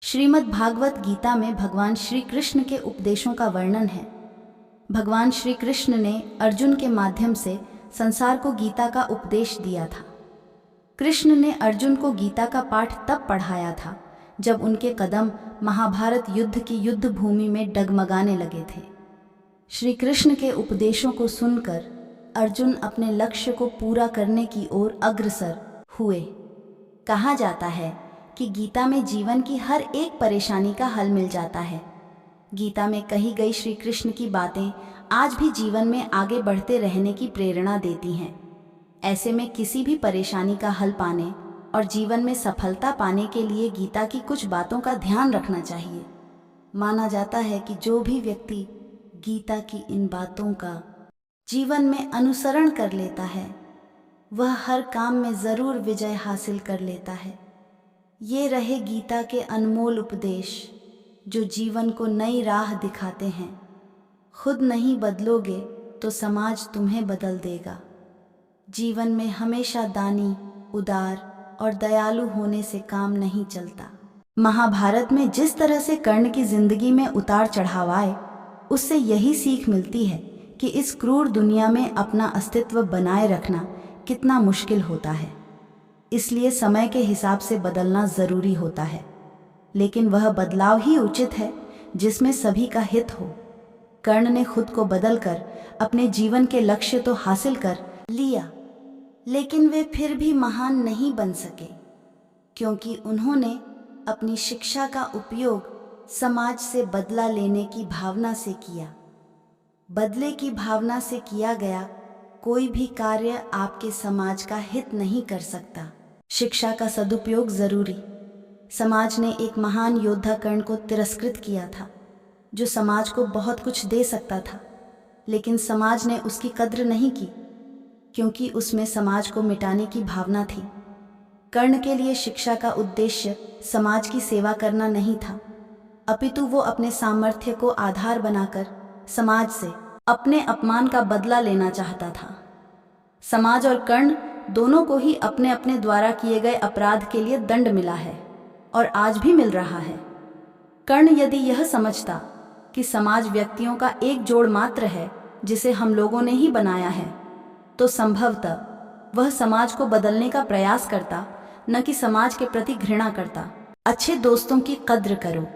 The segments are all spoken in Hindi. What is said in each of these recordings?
श्रीमद् भागवत गीता में भगवान श्री कृष्ण के उपदेशों का वर्णन है। भगवान श्री कृष्ण ने अर्जुन के माध्यम से संसार को गीता का उपदेश दिया था। कृष्ण ने अर्जुन को गीता का पाठ तब पढ़ाया था जब उनके कदम महाभारत युद्ध की युद्ध भूमि में डगमगाने लगे थे। श्री कृष्ण के उपदेशों को सुनकर अर्जुन अपने लक्ष्य को पूरा करने की ओर अग्रसर हुए। कहा जाता है कि गीता में जीवन की हर एक परेशानी का हल मिल जाता है। गीता में कही गई श्री कृष्ण की बातें आज भी जीवन में आगे बढ़ते रहने की प्रेरणा देती हैं। ऐसे में किसी भी परेशानी का हल पाने और जीवन में सफलता पाने के लिए गीता की कुछ बातों का ध्यान रखना चाहिए। माना जाता है कि जो भी व्यक्ति गीता की इन बातों का जीवन में अनुसरण कर लेता है वह हर काम में ज़रूर विजय हासिल कर लेता है। ये रहे गीता के अनमोल उपदेश जो जीवन को नई राह दिखाते हैं। खुद नहीं बदलोगे तो समाज तुम्हें बदल देगा। जीवन में हमेशा दानी, उदार और दयालु होने से काम नहीं चलता। महाभारत में जिस तरह से कर्ण की जिंदगी में उतार चढ़ाव आए, उससे यही सीख मिलती है कि इस क्रूर दुनिया में अपना अस्तित्व बनाए रखना कितना मुश्किल होता है। इसलिए समय के हिसाब से बदलना ज़रूरी होता है, लेकिन वह बदलाव ही उचित है जिसमें सभी का हित हो। कर्ण ने खुद को बदलकर अपने जीवन के लक्ष्य तो हासिल कर लिया, लेकिन वे फिर भी महान नहीं बन सके क्योंकि उन्होंने अपनी शिक्षा का उपयोग समाज से बदला लेने की भावना से किया। बदले की भावना से किया गया कोई भी कार्य आपके समाज का हित नहीं कर सकता। शिक्षा का सदुपयोग जरूरी। समाज ने एक महान योद्धा कर्ण को तिरस्कृत किया था जो समाज को बहुत कुछ दे सकता था, लेकिन समाज ने उसकी कद्र नहीं की क्योंकि उसमें समाज को मिटाने की भावना थी। कर्ण के लिए शिक्षा का उद्देश्य समाज की सेवा करना नहीं था, अपितु वो अपने सामर्थ्य को आधार बनाकर समाज से अपने अपमान का बदला लेना चाहता था। समाज और कर्ण दोनों को ही अपने अपने द्वारा किए गए अपराध के लिए दंड मिला है और आज भी मिल रहा है। कर्ण यदि यह समझता कि समाज व्यक्तियों का एक जोड़ मात्र है जिसे हम लोगों ने ही बनाया है, तो संभवतः वह समाज को बदलने का प्रयास करता, न कि समाज के प्रति घृणा करता। अच्छे दोस्तों की कद्र करो।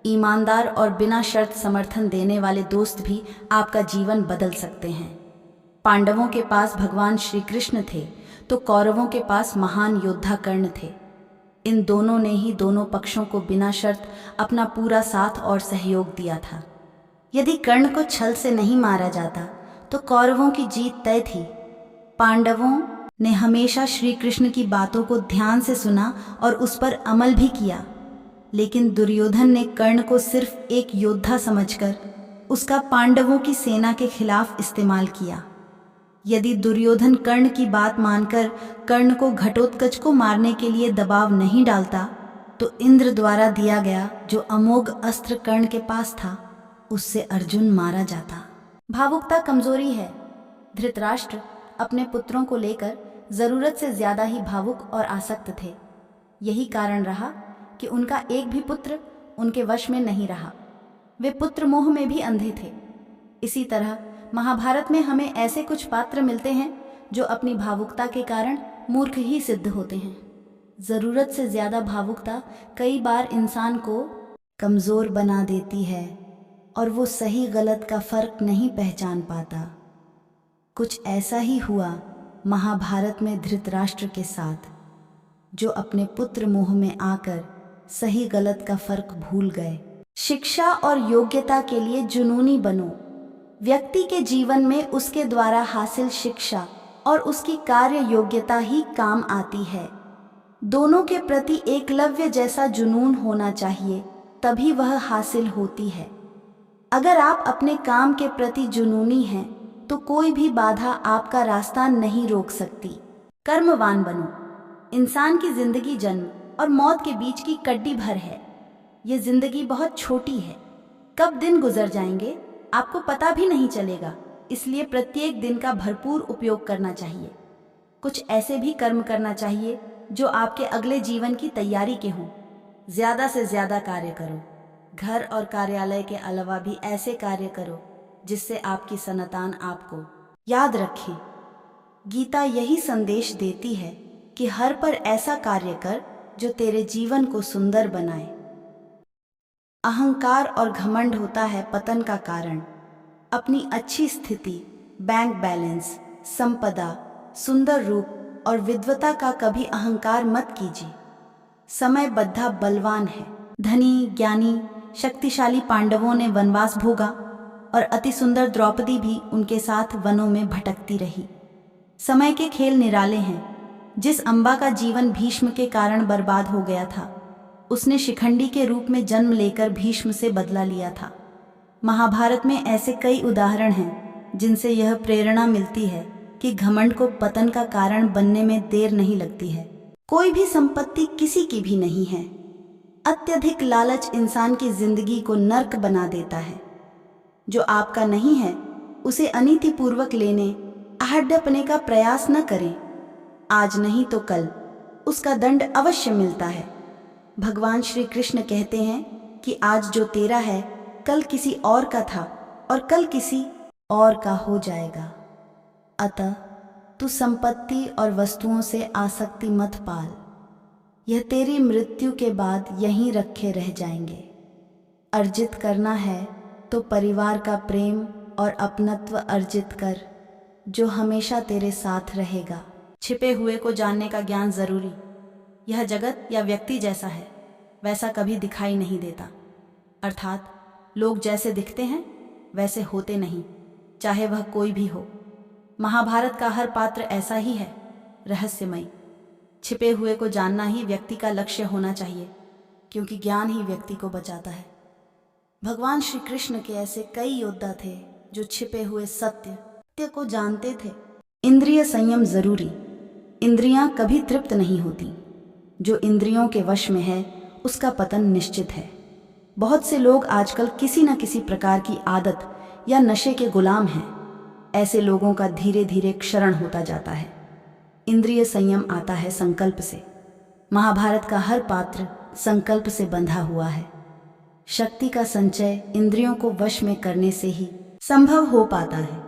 ईमानदार और बिना शर्त समर्थन देने वाले दोस्त भी आपका जीवन बदल सकते हैं। पांडवों के पास भगवान श्री कृष्ण थे तो कौरवों के पास महान योद्धा कर्ण थे। इन दोनों ने ही दोनों पक्षों को बिना शर्त अपना पूरा साथ और सहयोग दिया था। यदि कर्ण को छल से नहीं मारा जाता तो कौरवों की जीत तय थी। पांडवों ने हमेशा श्री कृष्ण की बातों को ध्यान से सुना और उस पर अमल भी किया, लेकिन दुर्योधन ने कर्ण को सिर्फ एक योद्धा समझकर उसका पांडवों की सेना के खिलाफ इस्तेमाल किया। यदि दुर्योधन कर्ण की बात मानकर कर्ण को घटोत्कच को मारने के लिए दबाव नहीं डालता तो इंद्र द्वारा दिया गया जो अमोघ अस्त्र कर्ण के पास था उससे अर्जुन मारा जाता। भावुकता कमजोरी है। धृतराष्ट्र अपने पुत्रों को लेकर जरूरत से ज्यादा ही भावुक और आसक्त थे। यही कारण रहा कि उनका एक भी पुत्र उनके वश में नहीं रहा। वे पुत्र मोह में भी अंधे थे। इसी तरह महाभारत में हमें ऐसे कुछ पात्र मिलते हैं जो अपनी भावुकता के कारण मूर्ख ही सिद्ध होते हैं। ज़रूरत से ज़्यादा भावुकता कई बार इंसान को कमज़ोर बना देती है और वो सही गलत का फ़र्क नहीं पहचान पाता। कुछ ऐसा ही हुआ महाभारत में धृतराष्ट्र के साथ, जो अपने पुत्र मोह में आकर सही गलत का फ़र्क भूल गए। शिक्षा और योग्यता के लिए जुनूनी बनो। व्यक्ति के जीवन में उसके द्वारा हासिल शिक्षा और उसकी कार्य योग्यता ही काम आती है। दोनों के प्रति एकलव्य जैसा जुनून होना चाहिए, तभी वह हासिल होती है। अगर आप अपने काम के प्रति जुनूनी हैं तो कोई भी बाधा आपका रास्ता नहीं रोक सकती। कर्मवान बनो। इंसान की जिंदगी जन्म और मौत के बीच की कड्डी भर है। ये जिंदगी बहुत छोटी है, कब दिन गुजर जाएंगे आपको पता भी नहीं चलेगा। इसलिए प्रत्येक दिन का भरपूर उपयोग करना चाहिए। कुछ ऐसे भी कर्म करना चाहिए जो आपके अगले जीवन की तैयारी के हों। ज़्यादा से ज़्यादा कार्य करो। घर और कार्यालय के अलावा भी ऐसे कार्य करो जिससे आपकी संतान आपको याद रखें। गीता यही संदेश देती है कि हर पर ऐसा कार्य कर जो तेरे जीवन को सुंदर बनाए। अहंकार और घमंड होता है पतन का कारण। अपनी अच्छी स्थिति, बैंक बैलेंस, संपदा, सुंदर रूप और विद्वता का कभी अहंकार मत कीजिए। समय बद्धा बलवान है। धनी, ज्ञानी, शक्तिशाली पांडवों ने वनवास भोगा और अति सुंदर द्रौपदी भी उनके साथ वनों में भटकती रही। समय के खेल निराले हैं। जिस अम्बा का जीवन भीष्म के कारण बर्बाद हो गया था, उसने शिखंडी के रूप में जन्म लेकर भीष्म से बदला लिया था। महाभारत में ऐसे कई उदाहरण हैं जिनसे यह प्रेरणा मिलती है कि घमंड को पतन का कारण बनने में देर नहीं लगती है। कोई भी संपत्ति किसी की भी नहीं है। अत्यधिक लालच इंसान की जिंदगी को नर्क बना देता है। जो आपका नहीं है उसे अनीतिपूर्वक लेने, आहड़पने का प्रयास न करें। आज नहीं तो कल उसका दंड अवश्य मिलता है। भगवान श्री कृष्ण कहते हैं कि आज जो तेरा है कल किसी और का था और कल किसी और का हो जाएगा। अतः तू संपत्ति और वस्तुओं से आसक्ति मत पाल। यह तेरी मृत्यु के बाद यहीं रखे रह जाएंगे। अर्जित करना है तो परिवार का प्रेम और अपनत्व अर्जित कर, जो हमेशा तेरे साथ रहेगा। छिपे हुए को जानने का ज्ञान जरूरी। यह जगत या व्यक्ति जैसा है वैसा कभी दिखाई नहीं देता। अर्थात लोग जैसे दिखते हैं वैसे होते नहीं, चाहे वह कोई भी हो। महाभारत का हर पात्र ऐसा ही है, रहस्यमय। छिपे हुए को जानना ही व्यक्ति का लक्ष्य होना चाहिए, क्योंकि ज्ञान ही व्यक्ति को बचाता है। भगवान श्री कृष्ण के ऐसे कई योद्धा थे जो छिपे हुए सत्य को जानते थे। इंद्रिय संयम जरूरी। इंद्रियां कभी तृप्त नहीं होती। जो इंद्रियों के वश में है उसका पतन निश्चित है। बहुत से लोग आजकल किसी न किसी प्रकार की आदत या नशे के गुलाम हैं। ऐसे लोगों का धीरे धीरे क्षरण होता जाता है। इंद्रिय संयम आता है संकल्प से। महाभारत का हर पात्र संकल्प से बंधा हुआ है। शक्ति का संचय इंद्रियों को वश में करने से ही संभव हो पाता है।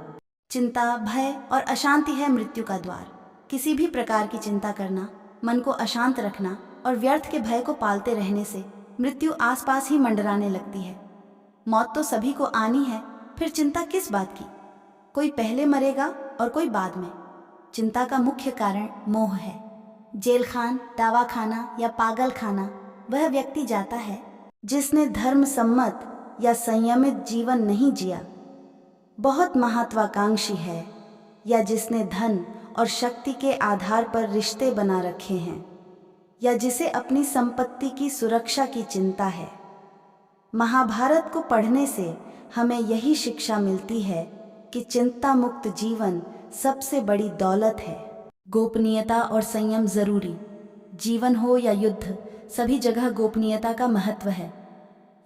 चिंता, भय और अशांति है मृत्यु का द्वार। किसी भी प्रकार की चिंता करना, मन को अशांत रखना और व्यर्थ के भय को पालते रहने से मृत्यु आसपास ही मंडराने लगती है। मौत तो सभी को आनी है, फिर चिंता किस बात की? कोई पहले मरेगा और कोई बाद में। चिंता का मुख्य कारण मोह है। जेलखान, दवाखाना या पागल खाना वह व्यक्ति जाता है जिसने धर्म सम्मत या संयमित जीवन नहीं जिया, बहुत महत्वाकांक्षी है, या जिसने धन और शक्ति के आधार पर रिश्ते बना रखे हैं, या जिसे अपनी संपत्ति की सुरक्षा की चिंता है। महाभारत को पढ़ने से हमें यही शिक्षा मिलती है कि चिंता मुक्त जीवन सबसे बड़ी दौलत है। गोपनीयता और संयम जरूरी। जीवन हो या युद्ध, सभी जगह गोपनीयता का महत्व है।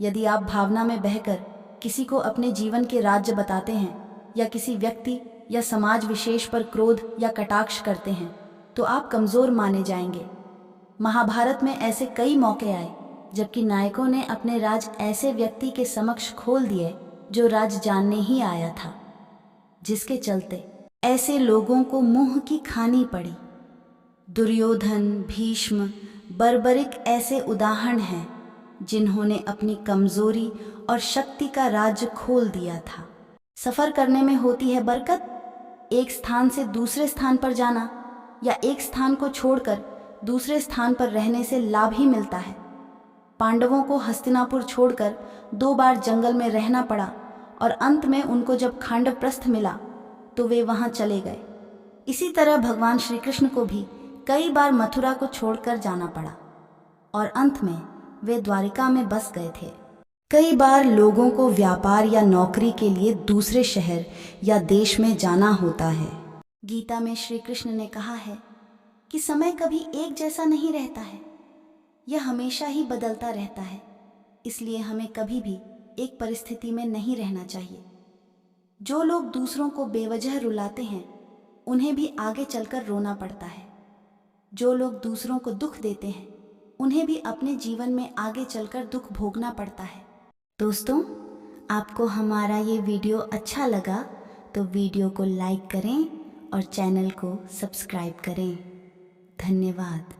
यदि आप भावना में बहकर किसी को अपने जीवन के राज्य बताते हैं या किसी व्यक्ति या समाज विशेष पर क्रोध या कटाक्ष करते हैं तो आप कमजोर माने जाएंगे। महाभारत में ऐसे कई मौके आए जबकि नायकों ने अपने राज ऐसे व्यक्ति के समक्ष खोल दिए जो राज जानने ही आया था, जिसके चलते ऐसे लोगों को मुंह की खानी पड़ी। दुर्योधन, भीष्म, बर्बरिक ऐसे उदाहरण हैं जिन्होंने अपनी कमजोरी और शक्ति का राज खोल दिया था। सफर करने में होती है बरकत। एक स्थान से दूसरे स्थान पर जाना या एक स्थान को छोड़कर दूसरे स्थान पर रहने से लाभ ही मिलता है। पांडवों को हस्तिनापुर छोड़कर 2 बार जंगल में रहना पड़ा और अंत में उनको जब खांडवप्रस्थ मिला तो वे वहां चले गए। इसी तरह भगवान श्री कृष्ण को भी कई बार मथुरा को छोड़कर जाना पड़ा और अंत में वे द्वारिका में बस गए थे। कई बार लोगों को व्यापार या नौकरी के लिए दूसरे शहर या देश में जाना होता है। गीता में श्री कृष्ण ने कहा है कि समय कभी एक जैसा नहीं रहता है, यह हमेशा ही बदलता रहता है। इसलिए हमें कभी भी एक परिस्थिति में नहीं रहना चाहिए। जो लोग दूसरों को बेवजह रुलाते हैं उन्हें भी आगे चलकर रोना पड़ता है। जो लोग दूसरों को दुख देते हैं उन्हें भी अपने जीवन में आगे चलकर दुख भोगना पड़ता है। दोस्तों, आपको हमारा ये वीडियो अच्छा लगा तो वीडियो को लाइक करें और चैनल को सब्सक्राइब करें। धन्यवाद।